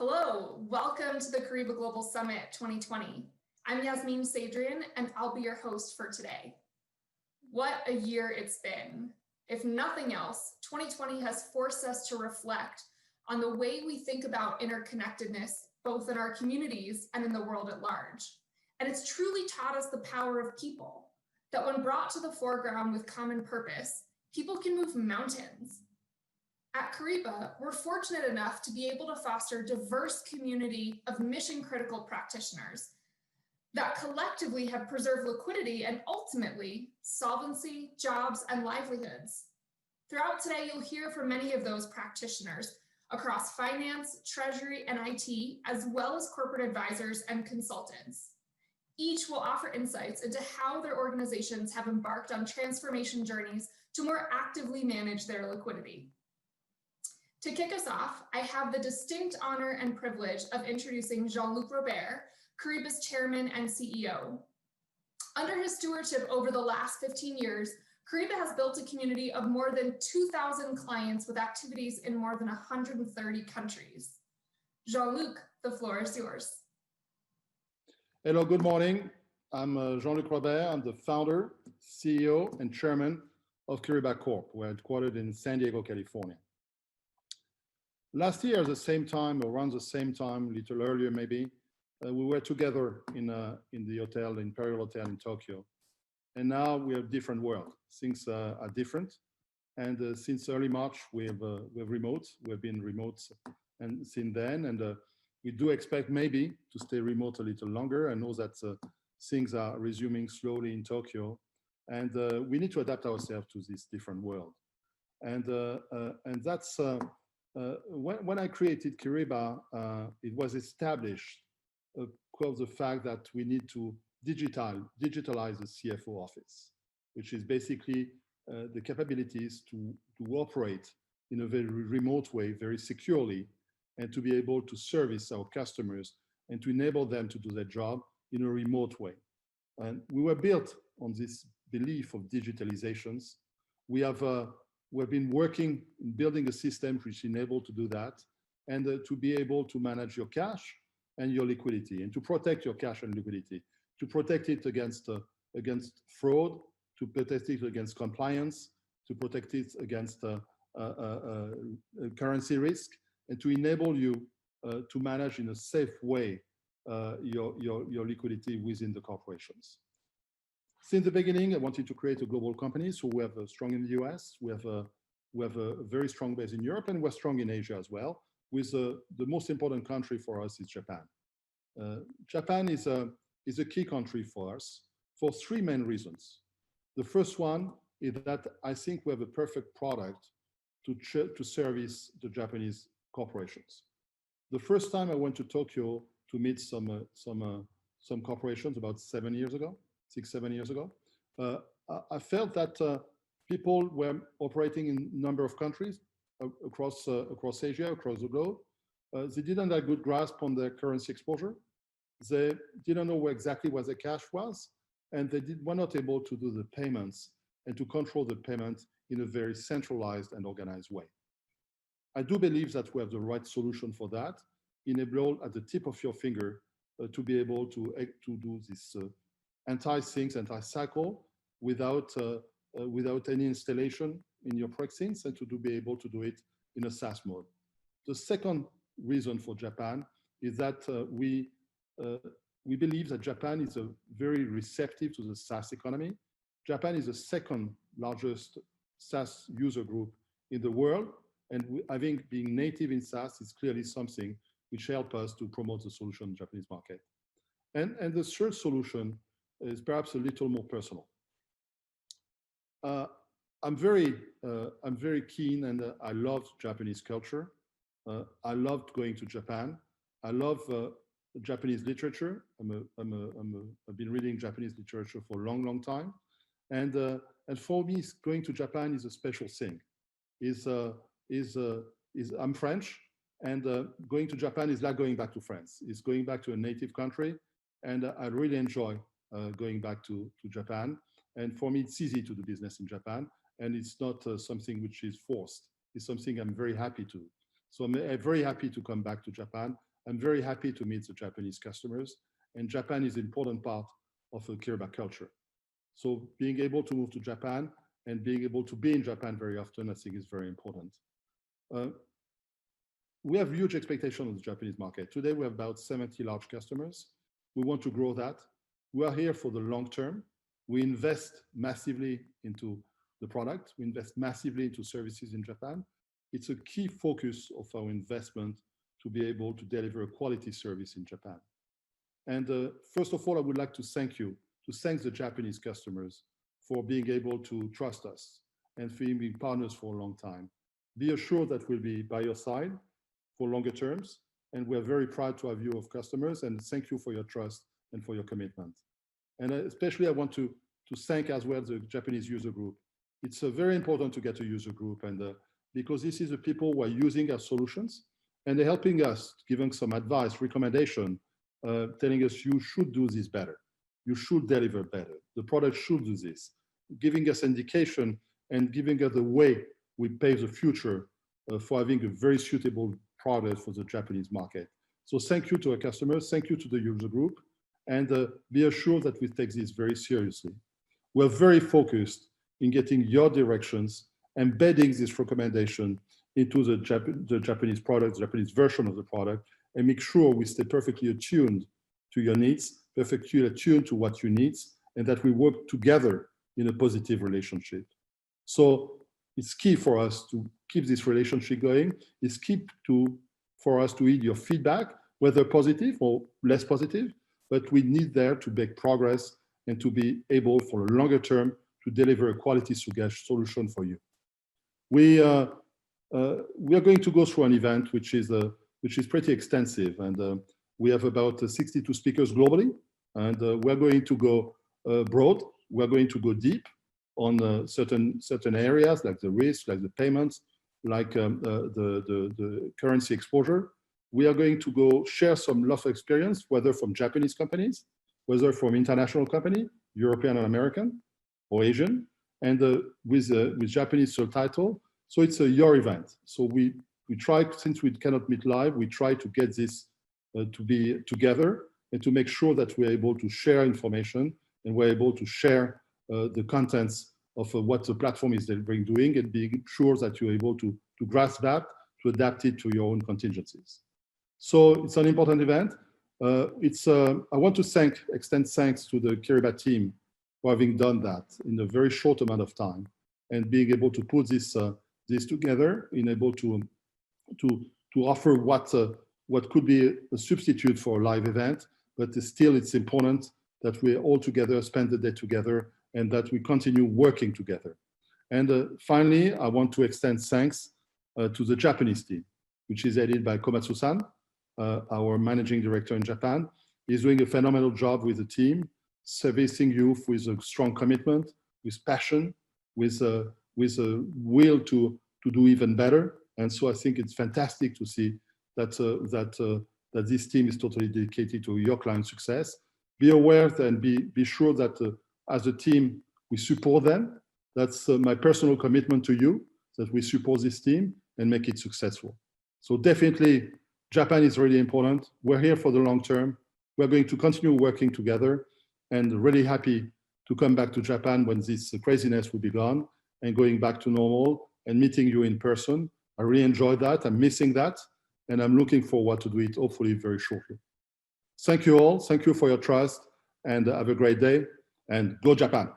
Hello, welcome to the Kariba Global Summit 2020. I'm Yasmin Sadrian, and I'll be your host for today. What a year it's been. If nothing else, 2020 has forced us to reflect on the way we think about interconnectedness, both in our communities and in the world at large. And it's truly taught us the power of people, that when brought to the foreground with common purpose, people can move mountains. At Kariba, we're fortunate enough to be able to foster a diverse community of mission-critical practitioners that collectively have preserved liquidity and ultimately solvency, jobs, and livelihoods. Throughout today, you'll hear from many of those practitioners across finance, treasury, and IT, as well as corporate advisors and consultants. Each will offer insights into how their organizations have embarked on transformation journeys to more actively manage their liquidity. To kick us off, I have the distinct honor and privilege of introducing Jean-Luc Robert, Kariba's chairman and CEO. Under his stewardship over the last 15 years, Kariba has built a community of more than 2,000 clients with activities in more than 130 countries. Jean-Luc, the floor is yours. Hello, good morning. I'm Jean-Luc Robert. I'm the founder, CEO, and chairman of Kariba Corp. We're headquartered in San Diego, California. Last year, at the same time, around the same time, a little earlier maybe, we were together in the hotel, the Imperial Hotel in Tokyo. And now we have different world. Things are different. And since early March, we've remote. We've been remote and since then. And we do expect maybe to stay remote a little longer. I know that things are resuming slowly in Tokyo. And we need to adapt ourselves to this different world. And that's when I created Kariba, it was established because of the fact that we need to digitalize the CFO office, which is basically the capabilities to operate in a very remote way, very securely, and to be able to service our customers and to enable them to do their job in a remote way. And we were built on this belief of digitalizations. We've been working in building a system which enables to do that and to be able to manage your cash and your liquidity and to protect your cash and liquidity, to protect it against fraud, to protect it against compliance, to protect it against currency risk, and to enable you to manage in a safe way your liquidity within the corporations. Since the beginning, I wanted to create a global company. So we have strong in the US, we have a very strong base in Europe, and we're strong in Asia as well, with the most important country for us is Japan. Japan is a key country for us for three main reasons. The first one is that I think we have a perfect product to service the Japanese corporations. The first time I went to Tokyo to meet some corporations about 7 years ago, 6-7 years ago, I felt that people were operating in a number of countries across Asia, across the globe. They didn't have a good grasp on their currency exposure. They didn't know exactly where the cash was, and they were not able to do the payments and to control the payment in a very centralized and organized way. I do believe that we have the right solution for that, enable at the tip of your finger to be able to do this anti-cycle without any installation in your proxies and to be able to do it in a SaaS mode. The second reason for Japan is that we believe that Japan is very receptive to the SaaS economy. Japan is the second largest SaaS user group in the world, and I think being native in SaaS is clearly something which helps us to promote the solution in the Japanese market. And the third solution is perhaps a little more personal. I'm very keen and I love Japanese culture. I loved going to Japan. I love Japanese literature. I've been reading Japanese literature for a long time. And for me, going to Japan is a special thing. I'm French, and going to Japan is like going back to France. It's going back to a native country, and I really enjoy going back to Japan. And for me, it's easy to do business in Japan, and it's not something which is forced. It's something I'm very happy to. So I'm very happy to come back to Japan. I'm very happy to meet the Japanese customers, and Japan is an important part of the Kiriba culture. So being able to move to Japan and being able to be in Japan very often, I think is very important. We have huge expectations of the Japanese market. Today, we have about 70 large customers. We want to grow that. We are here for the long term. We invest massively into the product. We invest massively into services in Japan. It's a key focus of our investment to be able to deliver a quality service in Japan. And first of all, I would like to thank the Japanese customers for being able to trust us and for being partners for a long time. Be assured that we'll be by your side for longer terms, and we're very proud to have you as customers, and thank you for your trust and for your commitment. And especially I want to thank as well the Japanese user group. It's very important to get a user group, and because this is the people who are using our solutions, and they're helping us, giving some advice, recommendation, telling us you should do this better, you should deliver better, the product should do this, giving us indication and giving us the way we pave the future for having a very suitable product for the Japanese market. So thank you to our customers, thank you to the user group, and be assured that we take this very seriously. We're very focused in getting your directions, embedding this recommendation into the Japanese product, the Japanese version of the product, and make sure we stay perfectly attuned to your needs, perfectly attuned to what you need, and that we work together in a positive relationship. So it's key for us to keep this relationship going. It's key for us to heed your feedback, whether positive or less positive, but we need there to make progress and to be able for a longer term to deliver a quality solution for you. We are going to go through an event which is pretty extensive, and we have about 62 speakers globally, and we're going to go broad. We're going to go deep on certain areas like the risk, like the payments, like the currency exposure. We are going to go share some lot of experience, whether from Japanese companies, whether from international company, European and American, or Asian, and with Japanese subtitle. So it's your event. So we try, since we cannot meet live, we try to get this to be together and to make sure that we're able to share information and we're able to share the contents of what the platform is doing, and being sure that you're able to grasp that, to adapt it to your own contingencies. So it's an important event. I want to extend thanks to the Kiriba team for having done that in a very short amount of time and being able to put this together, and able to offer what could be a substitute for a live event, but still it's important that we all together spend the day together and that we continue working together. And finally, I want to extend thanks to the Japanese team, which is headed by Komatsu-san, our managing director in Japan. He's doing a phenomenal job with the team, servicing you with a strong commitment, with passion, with a will to do even better. And so I think it's fantastic to see that this team is totally dedicated to your client success. Be aware and be sure that as a team, we support them. That's my personal commitment to you, that we support this team and make it successful. So definitely, Japan is really important. We're here for the long term. We're going to continue working together, and really happy to come back to Japan when this craziness will be gone and going back to normal and meeting you in person. I really enjoyed that. I'm missing that, and I'm looking forward to do it hopefully very shortly. Thank you all. Thank you for your trust, and have a great day, and go Japan.